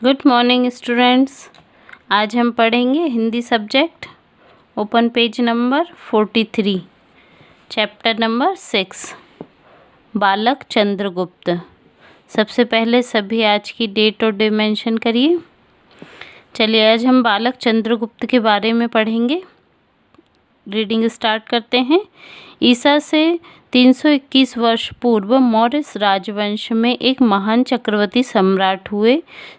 Good morning students. आज हम पढ़ेंगे Hindi subject open page number 43 chapter number 6 बालक चंद्रगुप्त। सबसे पहले सभी आज की डेट और डे मेंशन करिए। चलिए आज हम बालक चंद्रगुप्त के बारे में पढ़ेंगे। रीडिंग स्टार्ट करते हैं। ईसा से 321 वर्ष पूर्व मौर्य राजवंश में एक महान चक्रवर्ती सम्राट हुए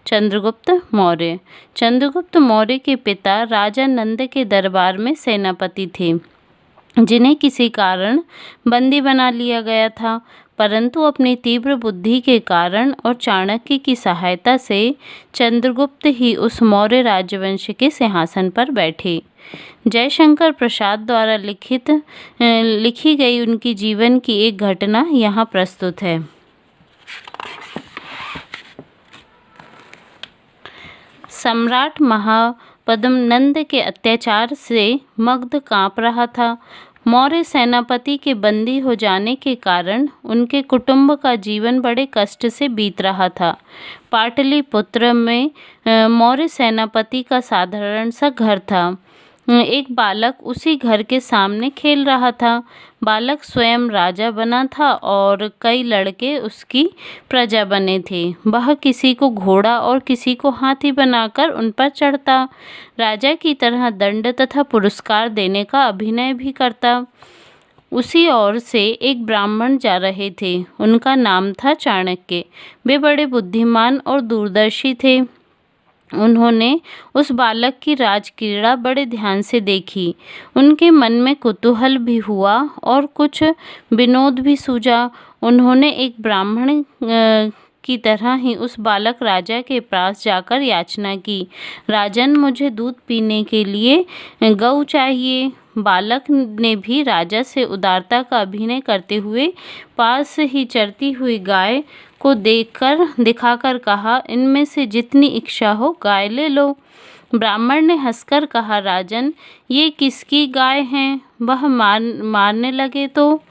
चंद्रगुप्त मौर्य। चंद्रगुप्त मौर्य के पिता राजा नंद के दरबार में सेनापति थे, जिन्हें किसी कारण बंदी बना लिया गया था, परंतु अपनी तीव्र बुद्धि के कारण और चाणक्य की सहायता से चंद्रगुप्त ही उस मौर्य राजवंश के सिंहासन पर बैठे। जयशंकर प्रसाद द्वारा लिखी गई उनकी जीवन की एक घटना यहाँ प्रस्तुत है। सम्राट महापद्म नंद के अत्याचार से मगध कांप रहा था। मौर्य सेनापति के बंदी हो जाने के कारण उनके कुटुंब का जीवन बड़े कष्ट से बीत रहा था। पाटलिपुत्र में मौर्य सेनापति का साधारण सा घर था। एक बालक उसी घर के सामने खेल रहा था। बालक स्वयं राजा बना था और कई लड़के उसकी प्रजा बने थे। वह किसी को घोड़ा और किसी को हाथी बनाकर उन पर चढ़ता, राजा की तरह दंड तथा पुरस्कार देने का अभिनय भी करता। उसी ओर से एक ब्राह्मण जा रहे थे। उनका नाम था चाणक्य। वे बड़े बुद्धिमान और दूरदर्शी थे। उन्होंने उस बालक की राजक्रीड़ा बड़े ध्यान से देखी। उनके मन में कुतूहल भी हुआ और कुछ विनोद भी सूझा। उन्होंने एक ब्राह्मण की तरह ही उस बालक राजा के पास जाकर याचना की, राजन मुझे दूध पीने के लिए गऊ चाहिए। बालक ने भी राजा से उदारता का अभिनय करते हुए पास ही चरती हुई गाय को दिखाकर कहा, इनमें से जितनी इच्छा हो गाय ले लो। ब्राह्मण ने हंसकर कहा, राजन ये किसकी गाय हैं? वह मारने लगे तो?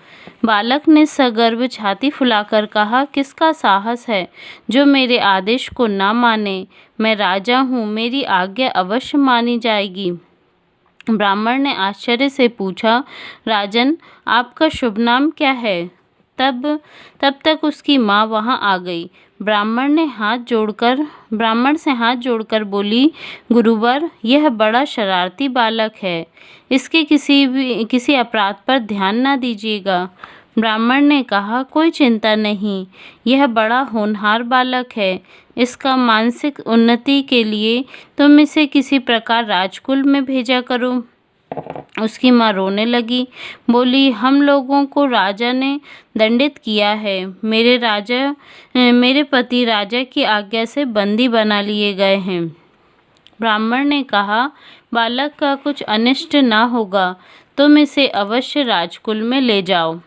बालक ने सगर्व छाती फुलाकर कहा, किसका साहस है जो मेरे आदेश को ना माने? मैं राजा हूँ, मेरी आज्ञा अवश्य मानी जाएगी। ब्राह्मण ने आश्चर्य से पूछा, राजन आपका शुभ नाम क्या है? तब तक उसकी माँ वहाँ आ गई। ब्राह्मण से हाथ जोड़कर बोली, गुरुवर यह बड़ा शरारती बालक है, इसके किसी अपराध पर ध्यान ना दीजिएगा। ब्राह्मण ने कहा, कोई चिंता नहीं, यह बड़ा होनहार बालक है। इसका मानसिक उन्नति के लिए तुम इसे किसी प्रकार राजकुल में भेजा करो। उसकी माँ रोने लगी, बोली, हम लोगों को राजा ने दंडित किया है। मेरे पति राजा की आज्ञा से बंदी बना लिए गए हैं। ब्राह्मण ने कहा, बालक का कुछ अनिष्ट ना होगा, तुम इसे अवश्य राजकुल में ले जाओ।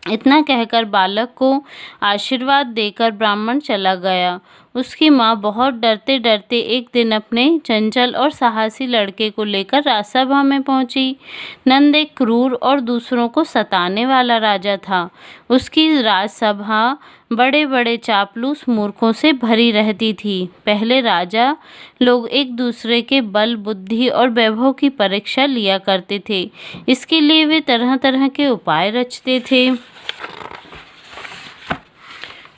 इतना कहकर बालक को आशीर्वाद देकर ब्राह्मण चला गया। उसकी माँ बहुत डरते डरते एक दिन अपने चंचल और साहसी लड़के को लेकर राजसभा में पहुंची। नंद एक क्रूर और दूसरों को सताने वाला राजा था। उसकी राजसभा बड़े बड़े चापलूस मूर्खों से भरी रहती थी। पहले राजा लोग एक दूसरे के बल, बुद्धि और वैभव की परीक्षा लिया करते थे। इसके लिए वे तरह तरह के उपाय रचते थे।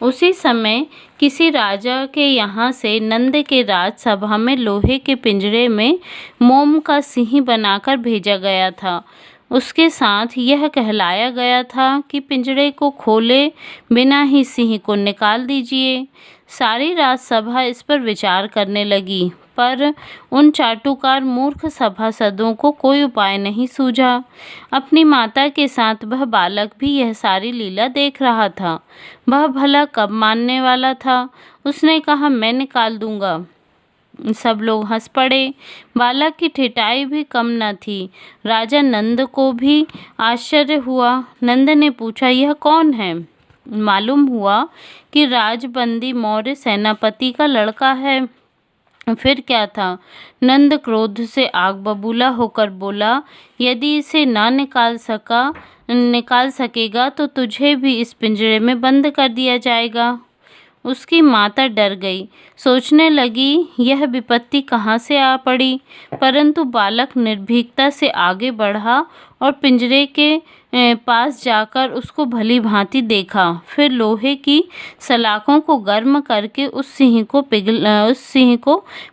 उसी समय किसी राजा के यहाँ से नंद के राजसभा में लोहे के पिंजरे में मोम का सिंह बनाकर भेजा गया था। उसके साथ यह कहलाया गया था कि पिंजरे को खोले बिना ही सिंह को निकाल दीजिए। सारी राजसभा इस पर विचार करने लगी, पर उन चाटुकार मूर्ख सभासदों को कोई उपाय नहीं सूझा। अपनी माता के साथ वह बालक भी यह सारी लीला देख रहा था। वह भला कब मानने वाला था। उसने कहा, मैं निकाल दूंगा। सब लोग हंस पड़े। बालक की ठिठाई भी कम न थी। राजा नंद को भी आश्चर्य हुआ। नंद ने पूछा, यह कौन है? मालूम हुआ कि राजबंदी मौर्य सेनापति का लड़का है। फिर क्या था? नंद क्रोध से आग बबूला होकर बोला, यदि इसे ना निकाल सकेगा तो तुझे भी इस पिंजरे में बंद कर दिया जाएगा। उसकी माता डर गई, सोचने लगी यह विपत्ति कहाँ से आ पड़ी। परंतु बालक निर्भीकता से आगे बढ़ा और पिंजरे के पास जाकर उसको भली भांति देखा। फिर लोहे की सलाखों को गर्म करके उस सिंह को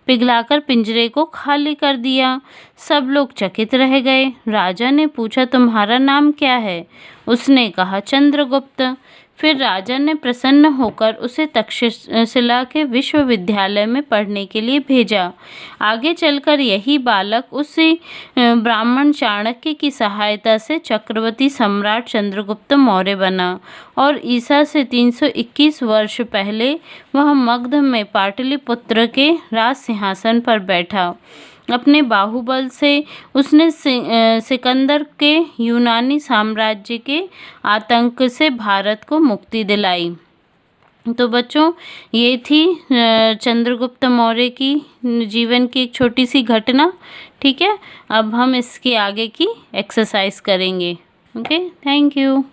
पिघलाकर पिंजरे को खाली कर दिया। सब लोग चकित रह गए। राजा ने पूछा, तुम्हारा नाम क्या है? उसने कहा, चंद्रगुप्त। फिर राजा ने प्रसन्न होकर उसे तक्षशिला के विश्वविद्यालय में पढ़ने के लिए भेजा। आगे चलकर यही बालक उसी ब्राह्मण चाणक्य की सहायता से चक्रवर्ती सम्राट चंद्रगुप्त मौर्य बना और ईसा से 321 वर्ष पहले वह मगध में पाटलिपुत्र के राज सिंहासन पर बैठा। अपने बाहुबल से उसने सिकंदर के यूनानी साम्राज्य के आतंक से भारत को मुक्ति दिलाई। तो बच्चों, ये थी चंद्रगुप्त मौर्य की जीवन की एक छोटी सी घटना। ठीक है, अब हम इसके आगे की एक्सरसाइज करेंगे। Okay, thank you.